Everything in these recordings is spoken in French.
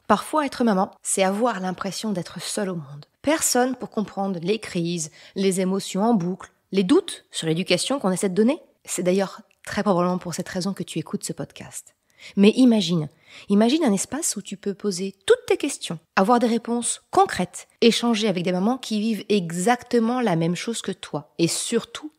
Parfois, être maman, c'est avoir l'impression d'être seule au monde. Personne pour comprendre les crises, les émotions en boucle, les doutes sur l'éducation qu'on essaie de donner. C'est d'ailleurs très probablement pour cette raison que tu écoutes ce podcast. Mais imagine un espace où tu peux poser toutes tes questions, avoir des réponses concrètes, échanger avec des mamans qui vivent exactement la même chose que toi. Et surtout,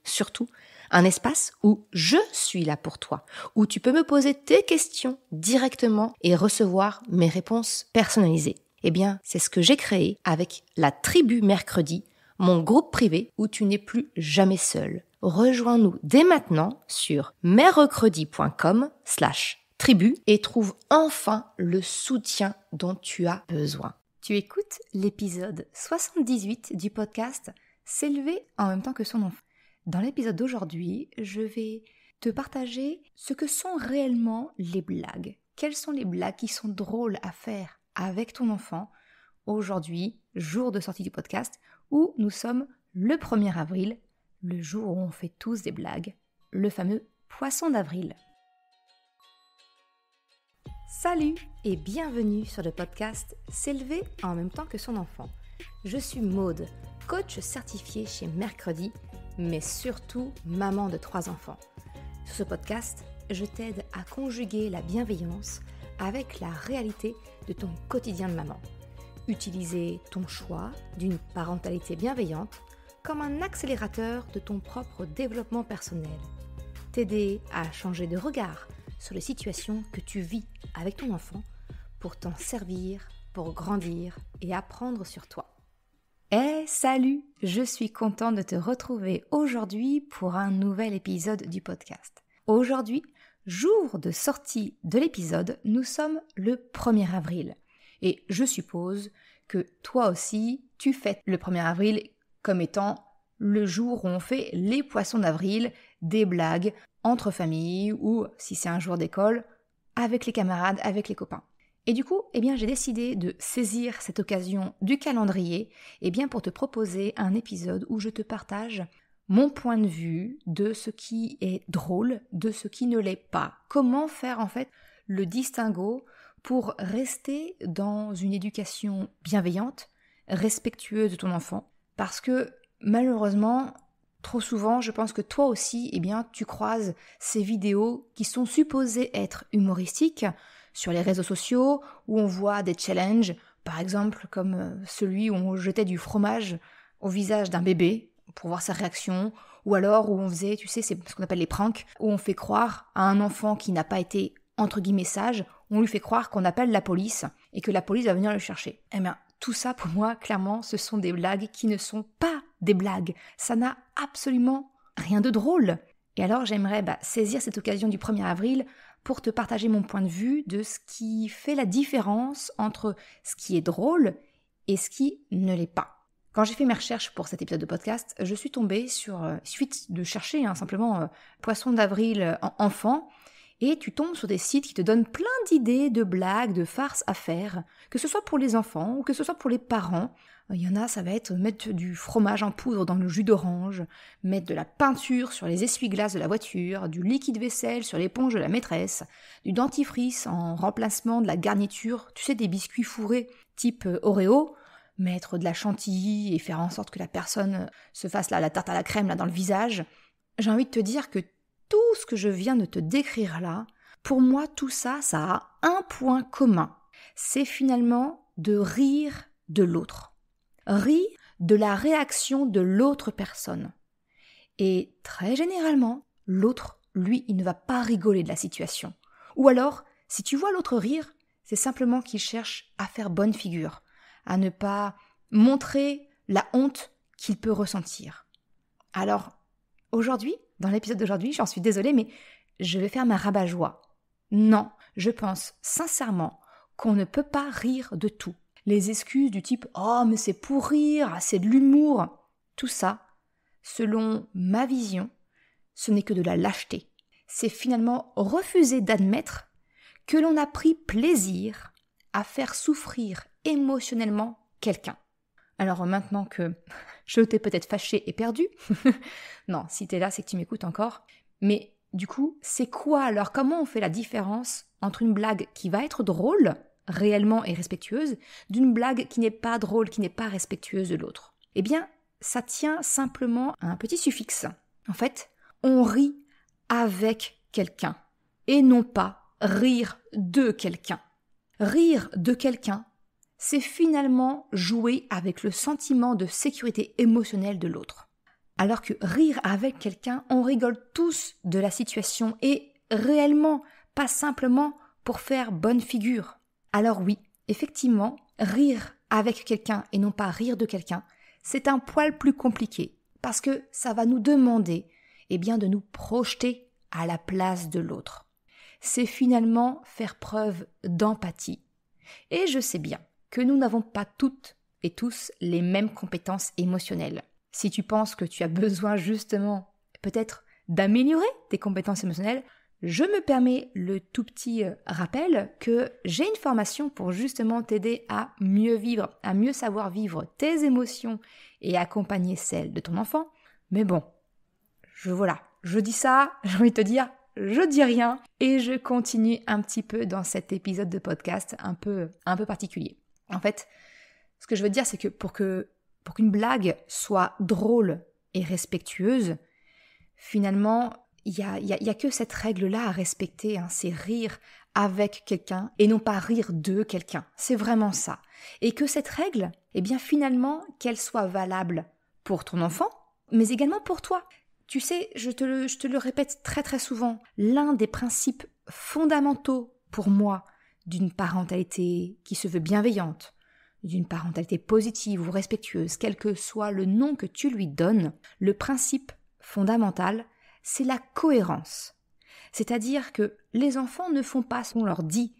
un espace où je suis là pour toi, où tu peux me poser tes questions directement et recevoir mes réponses personnalisées. Eh bien, c'est ce que j'ai créé avec la Tribu Mercredi, mon groupe privé où tu n'es plus jamais seul. Rejoins-nous dès maintenant sur merrecredi.com/tribu et trouve enfin le soutien dont tu as besoin. Tu écoutes l'épisode 78 du podcast S'élever en même temps que son enfant. Dans l'épisode d'aujourd'hui, je vais te partager ce que sont réellement les blagues. Quelles sont les blagues qui sont drôles à faire avec ton enfant aujourd'hui, jour de sortie du podcast, où nous sommes le 1er avril, le jour où on fait tous des blagues, le fameux poisson d'avril. Salut et bienvenue sur le podcast S'élever en même temps que son enfant. Je suis Maude, coach certifié chez Mercredi, mais surtout maman de 3 enfants. Sur ce podcast, je t'aide à conjuguer la bienveillance avec la réalité de ton quotidien de maman. Utiliser ton choix d'une parentalité bienveillante comme un accélérateur de ton propre développement personnel. T'aider à changer de regard sur les situations que tu vis avec ton enfant pour t'en servir, pour grandir et apprendre sur toi. Salut! Je suis contente de te retrouver aujourd'hui pour un nouvel épisode du podcast. Aujourd'hui, jour de sortie de l'épisode, nous sommes le 1er avril. Et je suppose que toi aussi, tu fêtes le 1er avril comme étant le jour où on fait les poissons d'avril, des blagues entre familles ou, si c'est un jour d'école, avec les camarades, avec les copains. Et du coup, j'ai décidé de saisir cette occasion du calendrier pour te proposer un épisode où je te partage mon point de vue de ce qui est drôle, de ce qui ne l'est pas. Comment faire en fait le distinguo pour rester dans une éducation bienveillante, respectueuse de ton enfant. Parce que malheureusement, trop souvent, je pense que toi aussi, tu croises ces vidéos qui sont supposées être humoristiques sur les réseaux sociaux, où on voit des challenges, par exemple comme celui où on jetait du fromage au visage d'un bébé pour voir sa réaction, ou alors où on faisait, c'est ce qu'on appelle les pranks, où on fait croire à un enfant qui n'a pas été entre guillemets sage, on lui fait croire qu'on appelle la police et que la police va venir le chercher. Tout ça pour moi, clairement, ce sont des blagues qui ne sont pas des blagues. Ça n'a absolument rien de drôle. Et alors j'aimerais saisir cette occasion du 1er avril pour te partager mon point de vue de ce qui fait la différence entre ce qui est drôle et ce qui ne l'est pas. Quand j'ai fait mes recherches pour cet épisode de podcast, je suis tombée sur, suite de chercher simplement poisson d'avril enfant, et tu tombes sur des sites qui te donnent plein d'idées, de blagues, de farces à faire, que ce soit pour les enfants ou que ce soit pour les parents. Il y en a, ça va être mettre du fromage en poudre dans le jus d'orange, mettre de la peinture sur les essuie-glaces de la voiture, du liquide vaisselle sur l'éponge de la maîtresse, du dentifrice en remplacement de la garniture, des biscuits fourrés type Oreo, mettre de la chantilly et faire en sorte que la personne se fasse la tarte à la crème dans le visage. J'ai envie de te dire que tout ce que je viens de te décrire là, pour moi, tout ça, ça a un point commun. C'est finalement de rire de l'autre. Rire de la réaction de l'autre personne. Et très généralement, l'autre, lui, il ne va pas rigoler de la situation. Ou alors, si tu vois l'autre rire, c'est simplement qu'il cherche à faire bonne figure, à ne pas montrer la honte qu'il peut ressentir. Alors, aujourd'hui, dans l'épisode d'aujourd'hui, j'en suis désolée, mais je vais faire ma rabat-joie. Non, je pense sincèrement qu'on ne peut pas rire de tout. Les excuses du type « Oh, mais c'est pour rire, c'est de l'humour », tout ça, selon ma vision, ce n'est que de la lâcheté. C'est finalement refuser d'admettre que l'on a pris plaisir à faire souffrir émotionnellement quelqu'un. Alors maintenant que je t'ai peut-être fâché et perdu, non, si t'es là, c'est que tu m'écoutes encore, mais du coup, c'est quoi alors? Comment on fait la différence entre une blague qui va être drôle réellement et respectueuse d'une blague qui n'est pas drôle, qui n'est pas respectueuse de l'autre? Eh bien, ça tient simplement à un petit suffixe. En fait, on rit avec quelqu'un et non pas rire de quelqu'un. Rire de quelqu'un, c'est finalement jouer avec le sentiment de sécurité émotionnelle de l'autre. Alors que rire avec quelqu'un, on rigole tous de la situation et réellement, pas simplement pour faire bonne figure. Alors oui, effectivement, rire avec quelqu'un et non pas rire de quelqu'un, c'est un poil plus compliqué parce que ça va nous demander de nous projeter à la place de l'autre. C'est finalement faire preuve d'empathie. Et je sais bien que nous n'avons pas toutes et tous les mêmes compétences émotionnelles. Si tu penses que tu as besoin justement peut-être d'améliorer tes compétences émotionnelles, je me permets le tout petit rappel que j'ai une formation pour justement t'aider à mieux vivre, à mieux savoir vivre tes émotions et accompagner celles de ton enfant. Mais bon, je dis ça, j'ai envie de te dire, je dis rien et je continue un petit peu dans cet épisode de podcast un peu particulier. En fait, ce que je veux dire, c'est que pour qu'une blague soit drôle et respectueuse, finalement, il y a que cette règle-là à respecter, c'est rire avec quelqu'un et non pas rire de quelqu'un. C'est vraiment ça. Et que cette règle, finalement, qu'elle soit valable pour ton enfant, mais également pour toi. Tu sais, je te le répète très très souvent, l'un des principes fondamentaux pour moi d'une parentalité qui se veut bienveillante, d'une parentalité positive ou respectueuse, quel que soit le nom que tu lui donnes, le principe fondamental, c'est la cohérence. C'est-à-dire que les enfants ne font pas ce qu'on leur dit,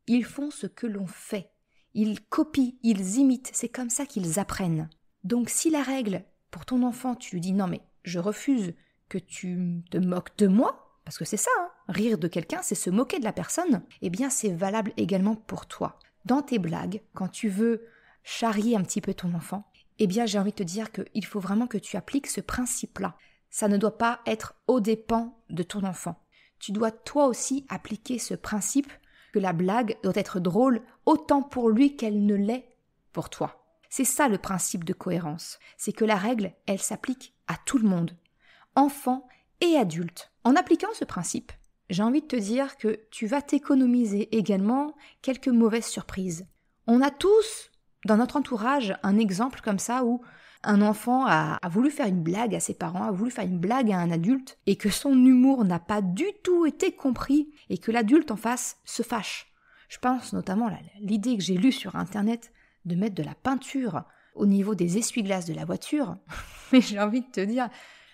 ils font ce que l'on fait. Ils copient, ils imitent, c'est comme ça qu'ils apprennent. Donc si la règle, pour ton enfant, tu lui dis « Non mais je refuse que tu te moques de moi », parce que c'est ça, rire de quelqu'un, c'est se moquer de la personne, c'est valable également pour toi. Dans tes blagues, quand tu veux charrier un petit peu ton enfant, j'ai envie de te dire qu'il faut vraiment que tu appliques ce principe-là. Ça ne doit pas être aux dépens de ton enfant. Tu dois toi aussi appliquer ce principe que la blague doit être drôle autant pour lui qu'elle ne l'est pour toi. C'est ça le principe de cohérence. C'est que la règle, elle s'applique à tout le monde, enfant et adulte. En appliquant ce principe, j'ai envie de te dire que tu vas t'économiser également quelques mauvaises surprises. On a tous, dans notre entourage, un exemple comme ça où un enfant a voulu faire une blague à ses parents, a voulu faire une blague à un adulte, et que son humour n'a pas du tout été compris, et que l'adulte en face se fâche. Je pense notamment à l'idée que j'ai lue sur Internet de mettre de la peinture au niveau des essuie-glaces de la voiture. Mais j'ai envie de te dire,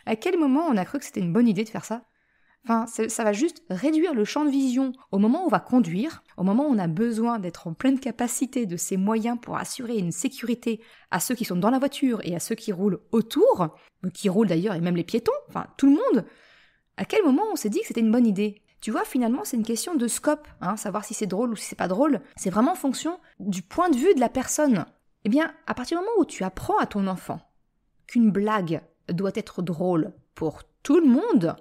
à quel moment on a cru que c'était une bonne idée de faire ça ? Enfin, ça va juste réduire le champ de vision au moment où on va conduire, au moment où on a besoin d'être en pleine capacité de ses moyens pour assurer une sécurité à ceux qui sont dans la voiture et à ceux qui roulent autour, qui roulent d'ailleurs et même les piétons, enfin tout le monde. À quel moment on s'est dit que c'était une bonne idée ? Tu vois, finalement, c'est une question de scope, savoir si c'est drôle ou si c'est pas drôle. C'est vraiment en fonction du point de vue de la personne. À partir du moment où tu apprends à ton enfant qu'une blague doit être drôle pour tout le monde,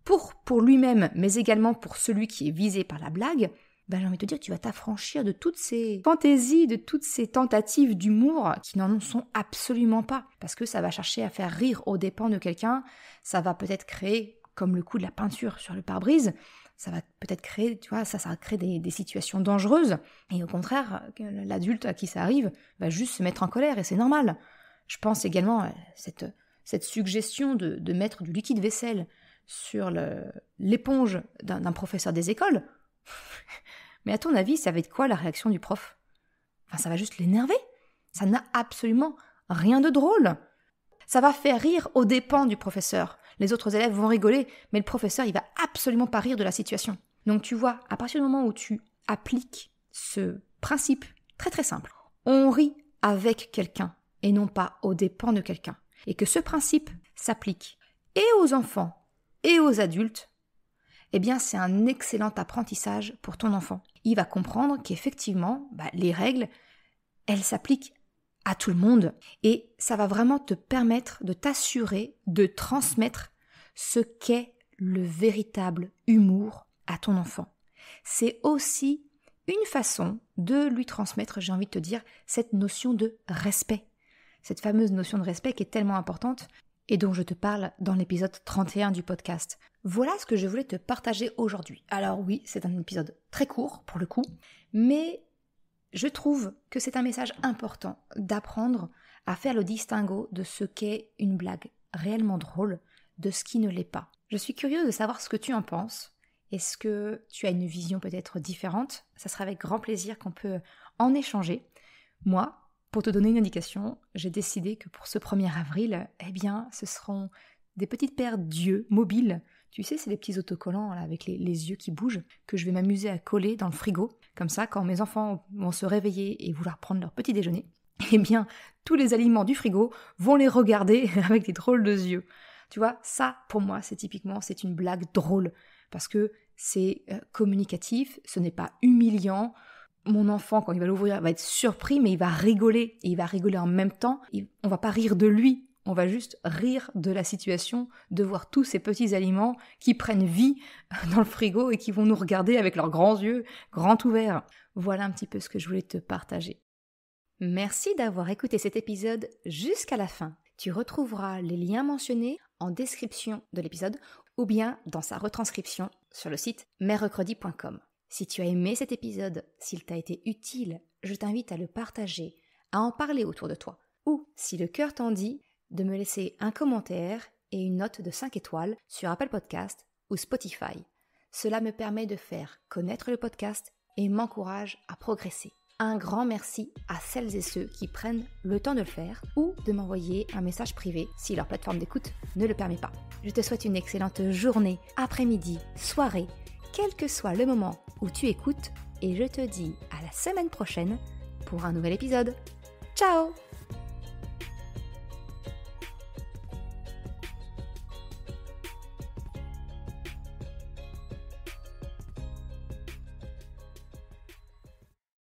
pour lui-même, mais également pour celui qui est visé par la blague, j'ai envie de te dire que tu vas t'affranchir de toutes ces fantaisies, de toutes ces tentatives d'humour qui n'en sont absolument pas. Parce que ça va chercher à faire rire aux dépens de quelqu'un, ça va peut-être créer, comme le coup de la peinture sur le pare-brise, ça va peut-être créer, ça va créer des situations dangereuses. Et au contraire, l'adulte à qui ça arrive va juste se mettre en colère et c'est normal. Je pense également à cette suggestion de mettre du liquide vaisselle sur l'éponge d'un professeur des écoles. Mais à ton avis, ça va être quoi la réaction du prof ? Ça va juste l'énerver. Ça n'a absolument rien de drôle. Ça va faire rire aux dépens du professeur. Les autres élèves vont rigoler, mais le professeur, il va absolument pas rire de la situation. Donc tu vois, à partir du moment où tu appliques ce principe très très simple, on rit avec quelqu'un et non pas aux dépens de quelqu'un, et que ce principe s'applique et aux enfants et aux adultes, c'est un excellent apprentissage pour ton enfant. Il va comprendre qu'effectivement, les règles, elles s'appliquent à tout le monde. Et ça va vraiment te permettre de t'assurer de transmettre ce qu'est le véritable humour à ton enfant. C'est aussi une façon de lui transmettre, j'ai envie de te dire, cette notion de respect. Cette fameuse notion de respect qui est tellement importante et dont je te parle dans l'épisode 31 du podcast. Voilà ce que je voulais te partager aujourd'hui. Alors oui, c'est un épisode très court pour le coup, mais je trouve que c'est un message important d'apprendre à faire le distinguo de ce qu'est une blague réellement drôle de ce qui ne l'est pas. Je suis curieuse de savoir ce que tu en penses. Est-ce que tu as une vision peut-être différente ? Ça sera avec grand plaisir qu'on peut en échanger. Moi, pour te donner une indication, j'ai décidé que pour ce 1er avril, ce seront des petites paires d'yeux mobiles. Tu sais, c'est des petits autocollants là, avec les yeux qui bougent, que je vais m'amuser à coller dans le frigo. Comme ça, quand mes enfants vont se réveiller et vouloir prendre leur petit déjeuner, tous les aliments du frigo vont les regarder avec des drôles de yeux. Tu vois, ça, pour moi, c'est une blague drôle. Parce que c'est communicatif, ce n'est pas humiliant. Mon enfant, quand il va l'ouvrir, va être surpris, mais il va rigoler. Et il va rigoler en même temps. On va pas rire de lui, on va juste rire de la situation, de voir tous ces petits aliments qui prennent vie dans le frigo et qui vont nous regarder avec leurs grands yeux, grands ouverts. Voilà un petit peu ce que je voulais te partager. Merci d'avoir écouté cet épisode jusqu'à la fin. Tu retrouveras les liens mentionnés en description de l'épisode ou bien dans sa retranscription sur le site merrecredi.com. Si tu as aimé cet épisode, s'il t'a été utile, je t'invite à le partager, à en parler autour de toi. Ou, si le cœur t'en dit, de me laisser un commentaire et une note de 5 étoiles sur Apple Podcast ou Spotify. Cela me permet de faire connaître le podcast et m'encourage à progresser. Un grand merci à celles et ceux qui prennent le temps de le faire ou de m'envoyer un message privé si leur plateforme d'écoute ne le permet pas. Je te souhaite une excellente journée, après-midi, soirée, quel que soit le moment où tu écoutes et je te dis à la semaine prochaine pour un nouvel épisode. Ciao!